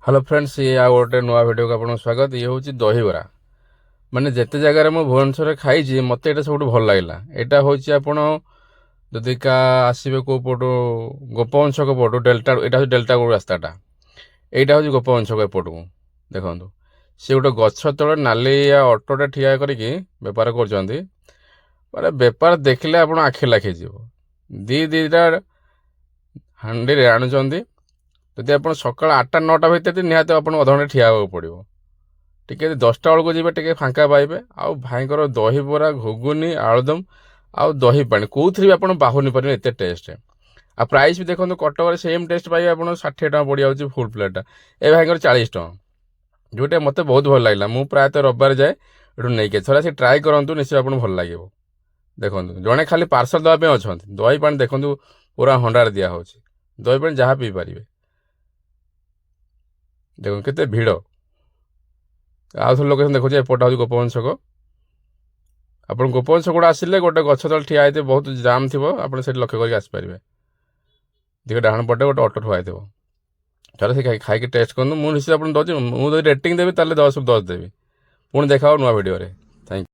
Hello friends, ये आ गोटे नुआ भिडियो को आपको स्वागत। ये हूँ दहीबरा। माने जिते जगार मु भुवनेश्वर खाई मत ये सब भल लगे। यहाँ हूँ आपण जदि का आसवे कौ पटू गोपवंश पटू डेल्टा, यहाँ डेल्टा गोड़ रास्ताटा, यहाँ हूँ गोपवंश एपट को देखु। सी गोटे गछ तले नालिया अटोटा ठिया करके बेपार कर बेपार देखिले आप आखि लाखीज दीटा हांडी आणुंट। जदि आप सका 8टा 9टा भितर निहत आप अधघंटे ठिया पड़ो। टी 10टा बेलू जी टे फांका पाइबे। आउ भाईकर दहीबरा, घुगुनी, आलुदम आउ दही पानी कौन भी आप बाहुनी पारे एत टेस्ट। आ प्राइस भी देखो कटक सेम टेस्ट पाइबे आप 60 टका पड़ जाऊँगी फुल प्लेटा। ए भाईकर 40 टका, जोटा मत बहुत भल लगे। मुझे प्रायतः रविवार जाए ये नहीं थोड़ा सी ट्राए करूँ, निश्चय आप भल लगे। देखो जड़े खाली पार्सल देवाई अच्छा दही पानी देखो पूरा हंडार दिहे दही पानी जहाँ पी पारे। देखो केते भिड़। आउ थ लोकेशन देखो एपटा हूँ गोपवंश छक। आप गोपवंश छक आसिले गोटे गछ तले ठिया होते बहुत जाम थी, आप लक्ष्य करके आसपारे। देखिए डाण पटे गोटे अटो ठुआ हो। चलो से खाई टेस्ट करूँ। मुझे निश्चित आप दूसरी मुझे रेटिंग देवी 10 10 देवी। पुणी देखा नुआ भिडियो। Thank you.